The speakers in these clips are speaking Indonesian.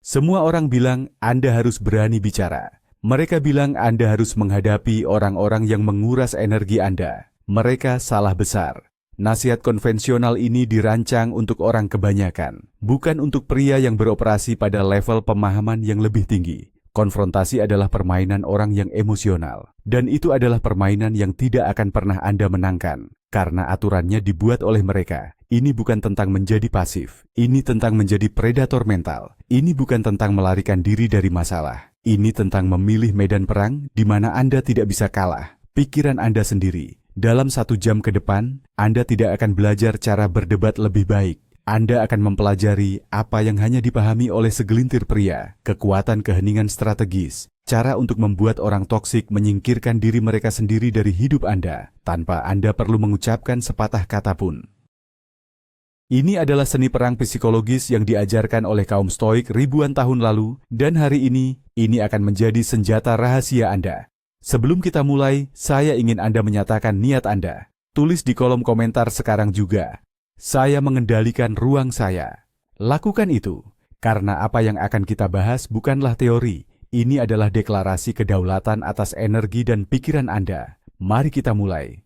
Semua orang bilang Anda harus berani bicara. Mereka bilang Anda harus menghadapi orang-orang yang menguras energi Anda. Mereka salah besar. Nasihat konvensional ini dirancang untuk orang kebanyakan, bukan untuk pria yang beroperasi pada level pemahaman yang lebih tinggi. Konfrontasi adalah permainan orang yang emosional, dan itu adalah permainan yang tidak akan pernah Anda menangkan, karena aturannya dibuat oleh mereka. Ini bukan tentang menjadi pasif, ini tentang menjadi predator mental, ini bukan tentang melarikan diri dari masalah, ini tentang memilih medan perang di mana Anda tidak bisa kalah, pikiran Anda sendiri. Dalam 1 jam ke depan, Anda tidak akan belajar cara berdebat lebih baik. Anda akan mempelajari apa yang hanya dipahami oleh segelintir pria, kekuatan keheningan strategis, cara untuk membuat orang toksik menyingkirkan diri mereka sendiri dari hidup Anda, tanpa Anda perlu mengucapkan sepatah kata pun. Ini adalah seni perang psikologis yang diajarkan oleh kaum Stoik ribuan tahun lalu, dan hari ini akan menjadi senjata rahasia Anda. Sebelum kita mulai, saya ingin Anda menyatakan niat Anda. Tulis di kolom komentar sekarang juga. Saya mengendalikan ruang saya. Lakukan itu, karena apa yang akan kita bahas bukanlah teori. Ini adalah deklarasi kedaulatan atas energi dan pikiran Anda. Mari kita mulai.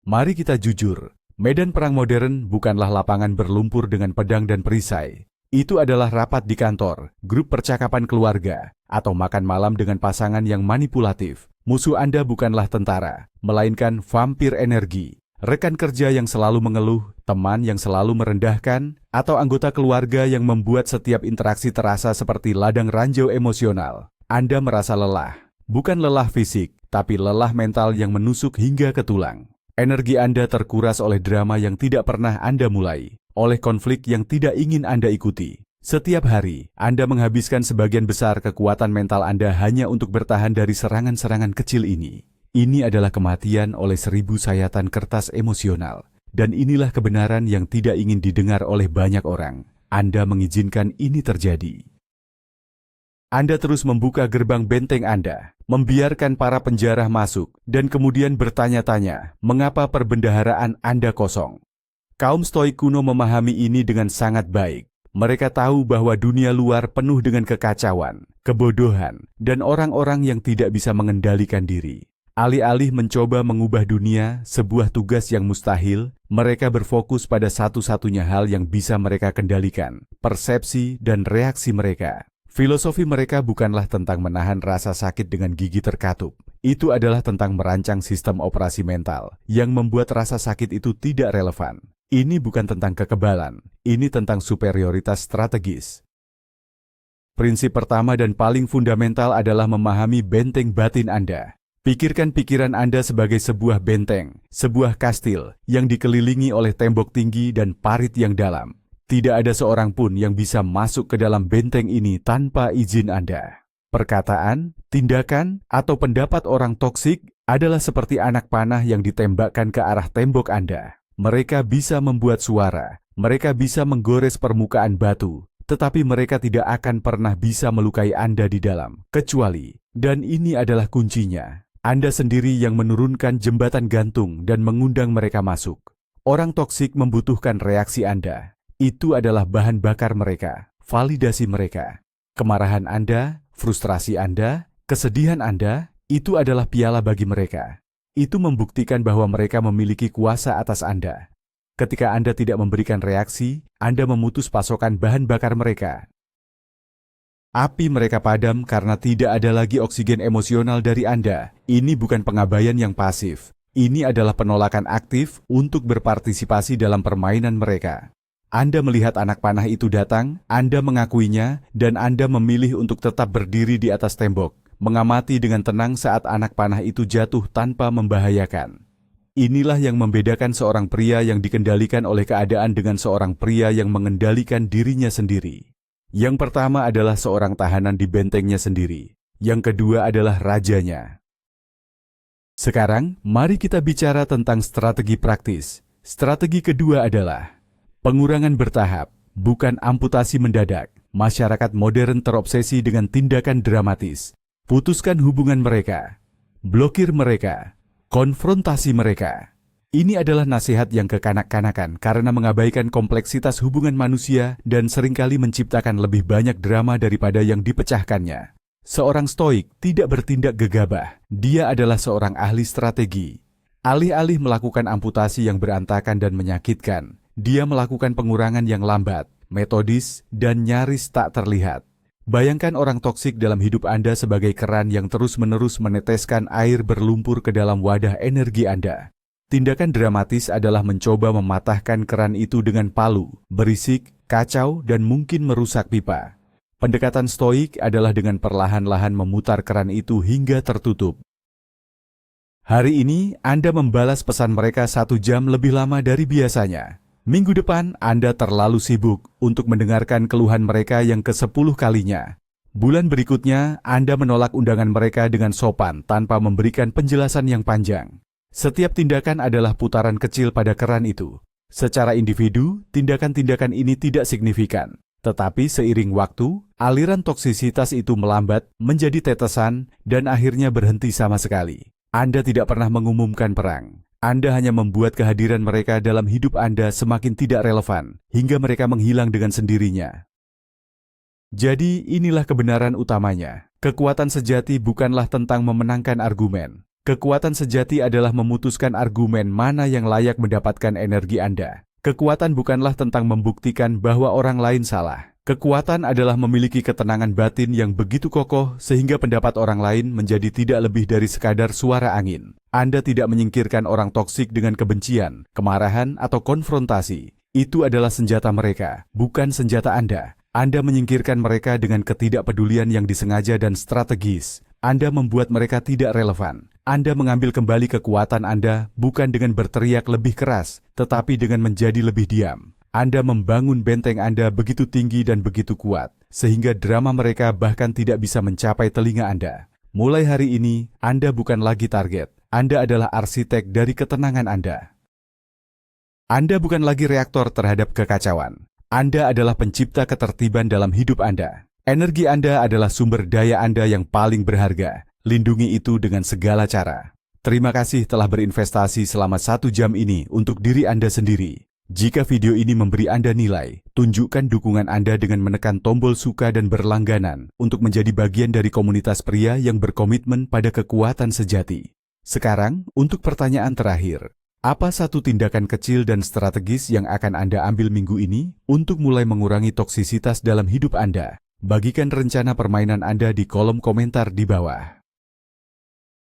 Mari kita jujur. Medan perang modern bukanlah lapangan berlumpur dengan pedang dan perisai. Itu adalah rapat di kantor, grup percakapan keluarga, atau makan malam dengan pasangan yang manipulatif. Musuh Anda bukanlah tentara, melainkan vampir energi. Rekan kerja yang selalu mengeluh, teman yang selalu merendahkan, atau anggota keluarga yang membuat setiap interaksi terasa seperti ladang ranjau emosional. Anda merasa lelah. Bukan lelah fisik, tapi lelah mental yang menusuk hingga ke tulang. Energi Anda terkuras oleh drama yang tidak pernah Anda mulai, oleh konflik yang tidak ingin Anda ikuti. Setiap hari, Anda menghabiskan sebagian besar kekuatan mental Anda hanya untuk bertahan dari serangan-serangan kecil ini. Ini adalah kematian oleh 1000 sayatan kertas emosional. Dan inilah kebenaran yang tidak ingin didengar oleh banyak orang. Anda mengizinkan ini terjadi. Anda terus membuka gerbang benteng Anda, membiarkan para penjara masuk, dan kemudian bertanya-tanya, mengapa perbendaharaan Anda kosong? Kaum Stoik kuno memahami ini dengan sangat baik. Mereka tahu bahwa dunia luar penuh dengan kekacauan, kebodohan, dan orang-orang yang tidak bisa mengendalikan diri. Alih-alih mencoba mengubah dunia, sebuah tugas yang mustahil, mereka berfokus pada satu-satunya hal yang bisa mereka kendalikan, persepsi dan reaksi mereka. Filosofi mereka bukanlah tentang menahan rasa sakit dengan gigi terkatup. Itu adalah tentang merancang sistem operasi mental yang membuat rasa sakit itu tidak relevan. Ini bukan tentang kekebalan, ini tentang superioritas strategis. Prinsip pertama dan paling fundamental adalah memahami benteng batin Anda. Pikirkan pikiran Anda sebagai sebuah benteng, sebuah kastil yang dikelilingi oleh tembok tinggi dan parit yang dalam. Tidak ada seorang pun yang bisa masuk ke dalam benteng ini tanpa izin Anda. Perkataan, tindakan, atau pendapat orang toksik adalah seperti anak panah yang ditembakkan ke arah tembok Anda. Mereka bisa membuat suara, mereka bisa menggores permukaan batu, tetapi mereka tidak akan pernah bisa melukai Anda di dalam, kecuali, dan ini adalah kuncinya, Anda sendiri yang menurunkan jembatan gantung dan mengundang mereka masuk. Orang toksik membutuhkan reaksi Anda. Itu adalah bahan bakar mereka, validasi mereka. Kemarahan Anda, frustrasi Anda, kesedihan Anda, itu adalah piala bagi mereka. Itu membuktikan bahwa mereka memiliki kuasa atas Anda. Ketika Anda tidak memberikan reaksi, Anda memutus pasokan bahan bakar mereka. Api mereka padam karena tidak ada lagi oksigen emosional dari Anda. Ini bukan pengabaian yang pasif. Ini adalah penolakan aktif untuk berpartisipasi dalam permainan mereka. Anda melihat anak panah itu datang, Anda mengakuinya, dan Anda memilih untuk tetap berdiri di atas tembok, mengamati dengan tenang saat anak panah itu jatuh tanpa membahayakan. Inilah yang membedakan seorang pria yang dikendalikan oleh keadaan dengan seorang pria yang mengendalikan dirinya sendiri. Yang pertama adalah seorang tahanan di bentengnya sendiri. Yang kedua adalah rajanya. Sekarang, mari kita bicara tentang strategi praktis. Strategi kedua adalah pengurangan bertahap, bukan amputasi mendadak. Masyarakat modern terobsesi dengan tindakan dramatis. Putuskan hubungan mereka, blokir mereka, konfrontasi mereka. Ini adalah nasihat yang kekanak-kanakan karena mengabaikan kompleksitas hubungan manusia dan seringkali menciptakan lebih banyak drama daripada yang dipecahkannya. Seorang stoik tidak bertindak gegabah. Dia adalah seorang ahli strategi. Alih-alih melakukan amputasi yang berantakan dan menyakitkan, dia melakukan pengurangan yang lambat, metodis, dan nyaris tak terlihat. Bayangkan orang toksik dalam hidup Anda sebagai keran yang terus-menerus meneteskan air berlumpur ke dalam wadah energi Anda. Tindakan dramatis adalah mencoba mematahkan keran itu dengan palu, berisik, kacau, dan mungkin merusak pipa. Pendekatan stoik adalah dengan perlahan-lahan memutar keran itu hingga tertutup. Hari ini, Anda membalas pesan mereka 1 jam lebih lama dari biasanya. Minggu depan, Anda terlalu sibuk untuk mendengarkan keluhan mereka yang ke-10 kalinya. Bulan berikutnya, Anda menolak undangan mereka dengan sopan tanpa memberikan penjelasan yang panjang. Setiap tindakan adalah putaran kecil pada keran itu. Secara individu, tindakan-tindakan ini tidak signifikan. Tetapi seiring waktu, aliran toksisitas itu melambat, menjadi tetesan, dan akhirnya berhenti sama sekali. Anda tidak pernah mengumumkan perang. Anda hanya membuat kehadiran mereka dalam hidup Anda semakin tidak relevan, hingga mereka menghilang dengan sendirinya. Jadi, inilah kebenaran utamanya. Kekuatan sejati bukanlah tentang memenangkan argumen. Kekuatan sejati adalah memutuskan argumen mana yang layak mendapatkan energi Anda. Kekuatan bukanlah tentang membuktikan bahwa orang lain salah. Kekuatan adalah memiliki ketenangan batin yang begitu kokoh sehingga pendapat orang lain menjadi tidak lebih dari sekadar suara angin. Anda tidak menyingkirkan orang toksik dengan kebencian, kemarahan, atau konfrontasi. Itu adalah senjata mereka, bukan senjata Anda. Anda menyingkirkan mereka dengan ketidakpedulian yang disengaja dan strategis. Anda membuat mereka tidak relevan. Anda mengambil kembali kekuatan Anda bukan dengan berteriak lebih keras, tetapi dengan menjadi lebih diam. Anda membangun benteng Anda begitu tinggi dan begitu kuat, sehingga drama mereka bahkan tidak bisa mencapai telinga Anda. Mulai hari ini, Anda bukan lagi target. Anda adalah arsitek dari ketenangan Anda. Anda bukan lagi reaktor terhadap kekacauan. Anda adalah pencipta ketertiban dalam hidup Anda. Energi Anda adalah sumber daya Anda yang paling berharga. Lindungi itu dengan segala cara. Terima kasih telah berinvestasi selama 1 jam ini untuk diri Anda sendiri. Jika video ini memberi Anda nilai, tunjukkan dukungan Anda dengan menekan tombol suka dan berlangganan untuk menjadi bagian dari komunitas pria yang berkomitmen pada kekuatan sejati. Sekarang, untuk pertanyaan terakhir. Apa satu tindakan kecil dan strategis yang akan Anda ambil minggu ini untuk mulai mengurangi toksisitas dalam hidup Anda? Bagikan rencana permainan Anda di kolom komentar di bawah.